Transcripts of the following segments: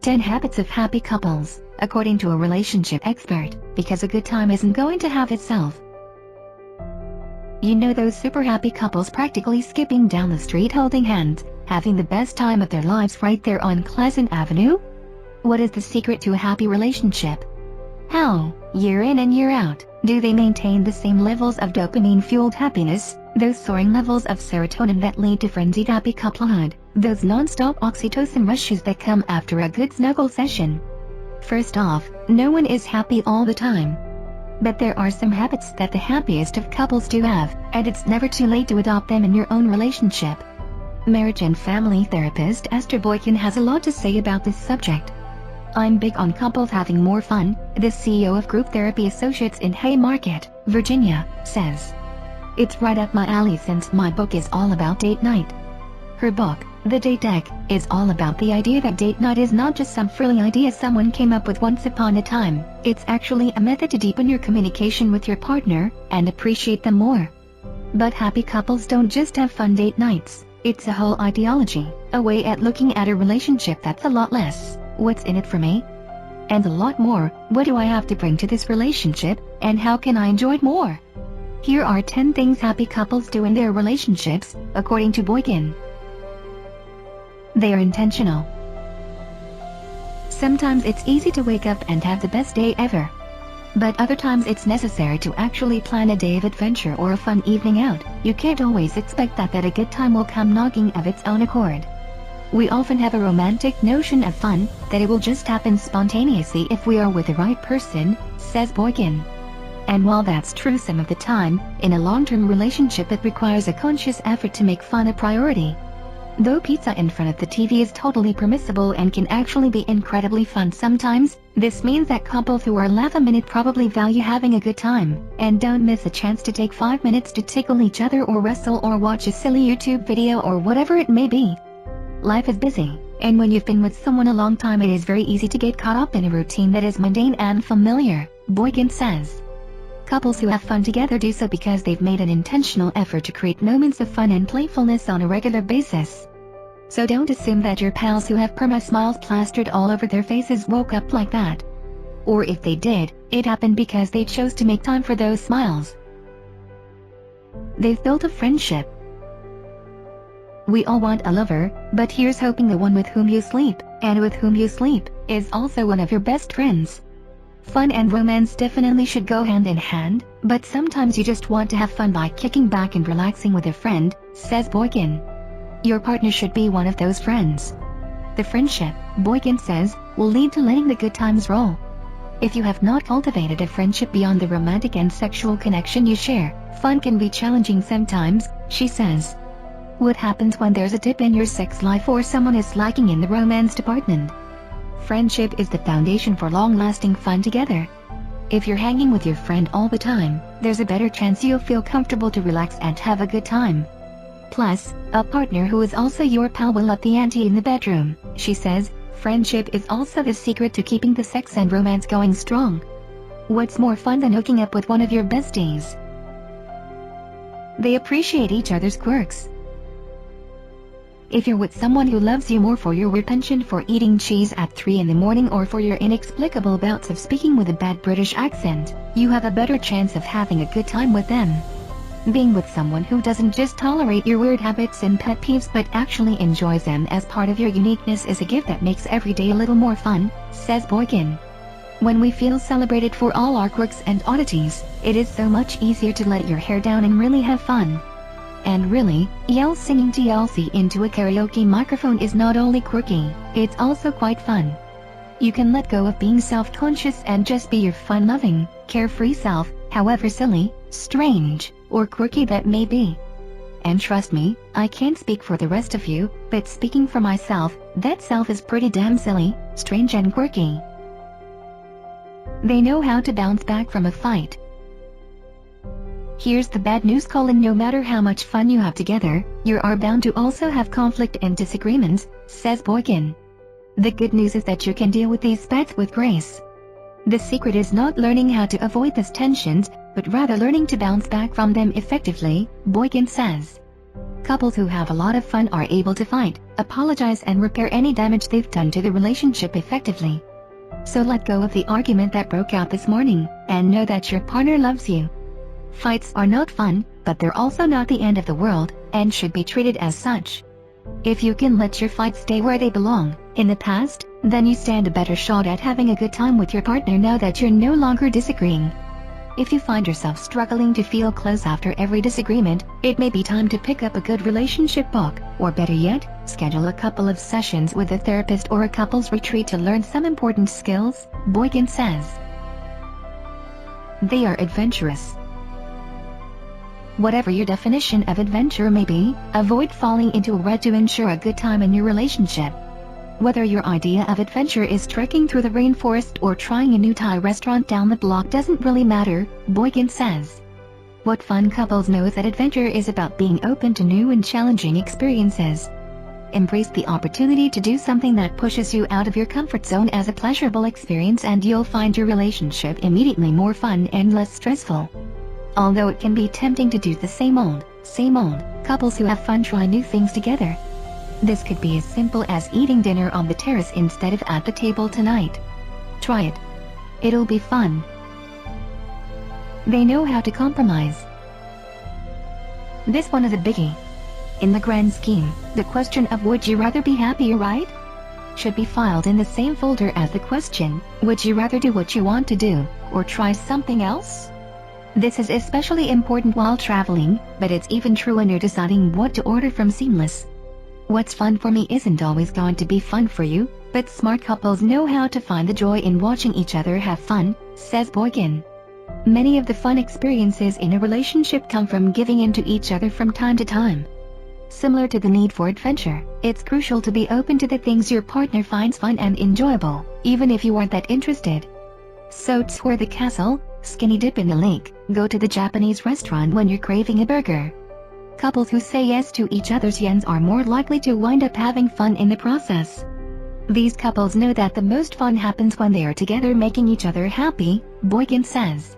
10 Habits of Happy Couples, according to a relationship expert, because a good time isn't going to have itself. You know those super happy couples practically skipping down the street holding hands, having the best time of their lives right there on Pleasant Avenue? What is the secret to a happy relationship? How, year in and year out, do they maintain the same levels of dopamine-fueled happiness, those soaring levels of serotonin that lead to frenzied happy couplehood, those non-stop oxytocin rushes that come after a good snuggle session? First off, no one is happy all the time. But there are some habits that the happiest of couples do have, and it's never too late to adopt them in your own relationship. Marriage and family therapist Esther Boykin has a lot to say about this subject. I'm big on couples having more fun, the CEO of Group Therapy Associates in Haymarket, Virginia, says. It's right up my alley since my book is all about date night. Her book, The Date Deck, is all about the idea that date night is not just some frilly idea someone came up with once upon a time. It's actually a method to deepen your communication with your partner and appreciate them more. But happy couples don't just have fun date nights. It's a whole ideology, a way at looking at a relationship that's a lot less, what's in it for me? And a lot more, what do I have to bring to this relationship, and how can I enjoy it more? Here are 10 things happy couples do in their relationships, according to Boykin. They are intentional. Sometimes it's easy to wake up and have the best day ever. But other times it's necessary to actually plan a day of adventure or a fun evening out. You can't always expect that a good time will come knocking of its own accord. We often have a romantic notion of fun, that it will just happen spontaneously if we are with the right person, says Boykin. And while that's true some of the time, in a long-term relationship it requires a conscious effort to make fun a priority. Though pizza in front of the TV is totally permissible and can actually be incredibly fun sometimes, this means that couples who are laugh-a-minute probably value having a good time, and don't miss a chance to take 5 minutes to tickle each other or wrestle or watch a silly YouTube video or whatever it may be. Life is busy, and when you've been with someone a long time it is very easy to get caught up in a routine that is mundane and familiar, Boykin says. Couples who have fun together do so because they've made an intentional effort to create moments of fun and playfulness on a regular basis. So don't assume that your pals who have perma-smiles plastered all over their faces woke up like that. Or if they did, it happened because they chose to make time for those smiles. They've built a friendship. We all want a lover, but here's hoping the one with whom you sleep, and with whom you sleep, is also one of your best friends. Fun and romance definitely should go hand in hand, but sometimes you just want to have fun by kicking back and relaxing with a friend, says Boykin. Your partner should be one of those friends. The friendship, Boykin says, will lead to letting the good times roll. If you have not cultivated a friendship beyond the romantic and sexual connection you share, fun can be challenging sometimes, she says. What happens when there's a dip in your sex life or someone is lacking in the romance department? Friendship is the foundation for long-lasting fun together. If you're hanging with your friend all the time, there's a better chance you'll feel comfortable to relax and have a good time. Plus, a partner who is also your pal will up the ante in the bedroom, she says. Friendship is also the secret to keeping the sex and romance going strong. What's more fun than hooking up with one of your besties? They appreciate each other's quirks. If you're with someone who loves you more for your weird penchant for eating cheese at 3 in the morning or for your inexplicable bouts of speaking with a bad British accent, you have a better chance of having a good time with them. Being with someone who doesn't just tolerate your weird habits and pet peeves but actually enjoys them as part of your uniqueness is a gift that makes every day a little more fun, says Boykin. When we feel celebrated for all our quirks and oddities, it is so much easier to let your hair down and really have fun. And really, singing TLC into a karaoke microphone is not only quirky, it's also quite fun. You can let go of being self-conscious and just be your fun-loving, carefree self, however silly, strange, or quirky that may be. And trust me, I can't speak for the rest of you, but speaking for myself, that self is pretty damn silly, strange and quirky. They know how to bounce back from a fight. Here's the bad news, no matter how much fun you have together, you are bound to also have conflict and disagreements, says Boykin. The good news is that you can deal with these spats with grace. The secret is not learning how to avoid these tensions, but rather learning to bounce back from them effectively, Boykin says. Couples who have a lot of fun are able to fight, apologize and repair any damage they've done to the relationship effectively. So let go of the argument that broke out this morning, and know that your partner loves you. Fights are not fun, but they're also not the end of the world, and should be treated as such. If you can let your fights stay where they belong, in the past, then you stand a better shot at having a good time with your partner now that you're no longer disagreeing. If you find yourself struggling to feel close after every disagreement, it may be time to pick up a good relationship book, or better yet, schedule a couple of sessions with a therapist or a couples retreat to learn some important skills, Boykin says. They are adventurous. Whatever your definition of adventure may be, avoid falling into a rut to ensure a good time in your relationship. Whether your idea of adventure is trekking through the rainforest or trying a new Thai restaurant down the block doesn't really matter, Boykin says. What fun couples know is that adventure is about being open to new and challenging experiences. Embrace the opportunity to do something that pushes you out of your comfort zone as a pleasurable experience, and you'll find your relationship immediately more fun and less stressful. Although it can be tempting to do the same old, couples who have fun try new things together. This could be as simple as eating dinner on the terrace instead of at the table tonight. Try it. It'll be fun. They know how to compromise. This one is a biggie. In the grand scheme, the question of would you rather be happy or right? Should be filed in the same folder as the question, would you rather do what you want to do, or try something else? This is especially important while traveling, but it's even true when you're deciding what to order from Seamless. What's fun for me isn't always going to be fun for you, but smart couples know how to find the joy in watching each other have fun, says Boykin. Many of the fun experiences in a relationship come from giving in to each other from time to time. Similar to the need for adventure, it's crucial to be open to the things your partner finds fun and enjoyable, even if you aren't that interested. So tour the castle, skinny dip in the lake, go to the Japanese restaurant when you're craving a burger. Couples who say yes to each other's yens are more likely to wind up having fun in the process. These couples know that the most fun happens when they are together making each other happy, Boykin says.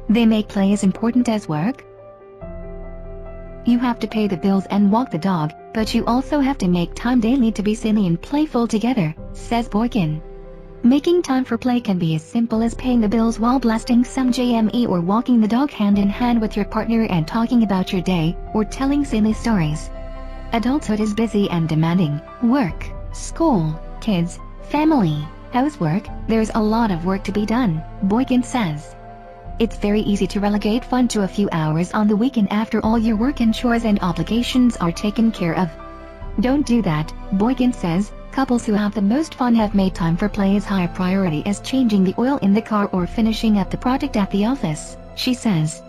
They make play as important as work. You have to pay the bills and walk the dog, but you also have to make time daily to be silly and playful together, says Boykin. Making time for play can be as simple as paying the bills while blasting some JME, or walking the dog hand in hand with your partner and talking about your day, or telling silly stories. Adulthood is busy and demanding. Work, school, kids, family, housework, there's a lot of work to be done, Boykin says. It's very easy to relegate fun to a few hours on the weekend after all your work and chores and obligations are taken care of. Don't do that, Boykin says. Couples who have the most fun have made time for play as high a priority as changing the oil in the car or finishing up the project at the office, she says.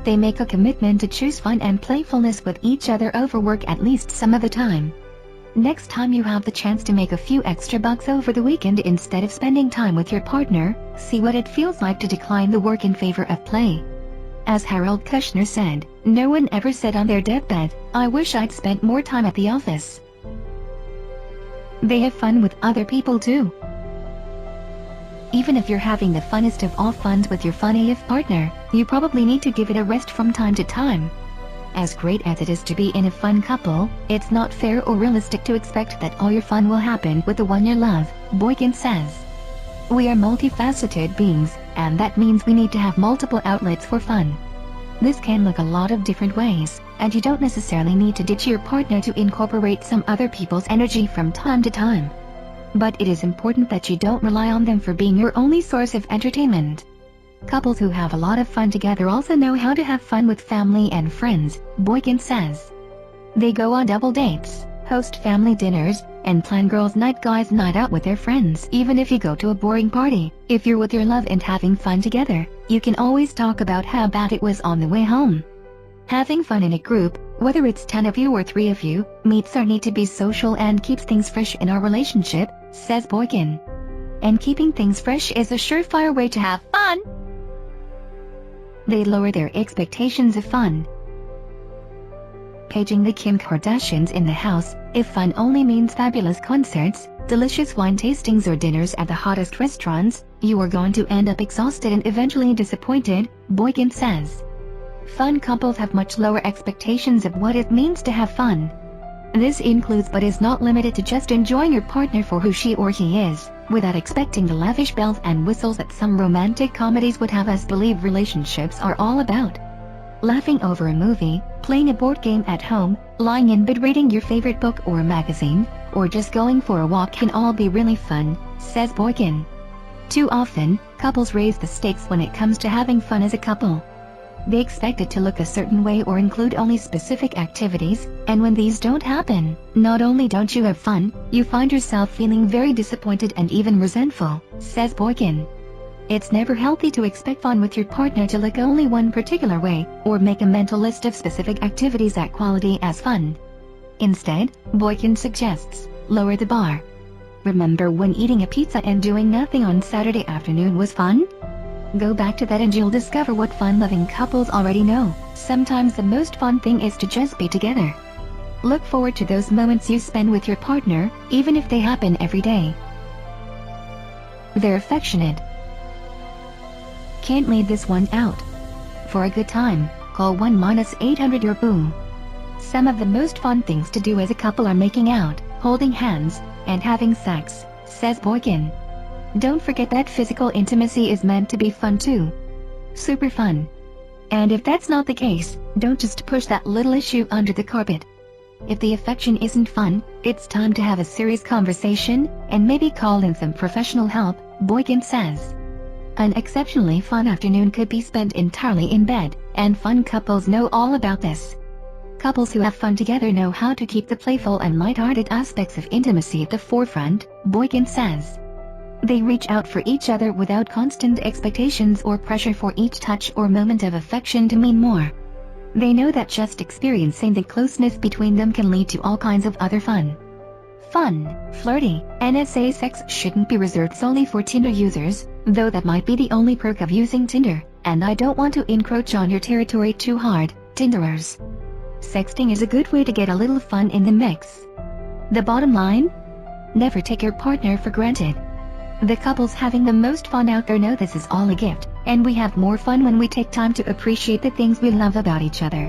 They make a commitment to choose fun and playfulness with each other over work at least some of the time. Next time you have the chance to make a few extra bucks over the weekend instead of spending time with your partner, see what it feels like to decline the work in favor of play. As Harold Kushner said, no one ever said on their deathbed, "I wish I'd spent more time at the office." They have fun with other people too. Even if you're having the funnest of all funs with your fun AF partner, you probably need to give it a rest from time to time. As great as it is to be in a fun couple, it's not fair or realistic to expect that all your fun will happen with the one you love, Boykin says. We are multifaceted beings, and that means we need to have multiple outlets for fun. This can look a lot of different ways, and you don't necessarily need to ditch your partner to incorporate some other people's energy from time to time. But it is important that you don't rely on them for being your only source of entertainment. Couples who have a lot of fun together also know how to have fun with family and friends, Boykin says. They go on double dates, host family dinners, and plan girls' night, guys' night out with their friends. Even if you go to a boring party, if you're with your love and having fun together, you can always talk about how bad it was on the way home. Having fun in a group, whether it's 10 of you or 3 of you, meets our need to be social and keeps things fresh in our relationship, says Boykin. And keeping things fresh is a surefire way to have fun. They lower their expectations of fun. Paging the Kim Kardashians in the house, if fun only means fabulous concerts, delicious wine tastings or dinners at the hottest restaurants, you are going to end up exhausted and eventually disappointed, Boykin says. Fun couples have much lower expectations of what it means to have fun. This includes but is not limited to just enjoying your partner for who she or he is, without expecting the lavish bells and whistles that some romantic comedies would have us believe relationships are all about. Laughing over a movie, playing a board game at home, lying in bed reading your favorite book or magazine, or just going for a walk can all be really fun, says Boykin. Too often, couples raise the stakes when it comes to having fun as a couple. They expect it to look a certain way or include only specific activities, and when these don't happen, not only don't you have fun, you find yourself feeling very disappointed and even resentful, says Boykin. It's never healthy to expect fun with your partner to look only one particular way, or make a mental list of specific activities that quality as fun. Instead, Boykin suggests, lower the bar. Remember when eating a pizza and doing nothing on Saturday afternoon was fun? Go back to that and you'll discover what fun-loving couples already know. Sometimes the most fun thing is to just be together. Look forward to those moments you spend with your partner, even if they happen every day. They're affectionate. Can't leave this one out. For a good time, call 1-800-YOUR-BOO. Some of the most fun things to do as a couple are making out, holding hands, and having sex, says Boykin. Don't forget that physical intimacy is meant to be fun too. Super fun. And if that's not the case, don't just push that little issue under the carpet. If the affection isn't fun, it's time to have a serious conversation, and maybe call in some professional help, Boykin says. An exceptionally fun afternoon could be spent entirely in bed, and fun couples know all about this. Couples who have fun together know how to keep the playful and light-hearted aspects of intimacy at the forefront, Boykin says. They reach out for each other without constant expectations or pressure for each touch or moment of affection to mean more. They know that just experiencing the closeness between them can lead to all kinds of other fun. Fun, flirty, NSA sex shouldn't be reserved solely for Tinder users, though that might be the only perk of using Tinder, and I don't want to encroach on your territory too hard, Tinderers. Sexting is a good way to get a little fun in the mix. The bottom line? Never take your partner for granted. The couples having the most fun out there know this is all a gift, and we have more fun when we take time to appreciate the things we love about each other.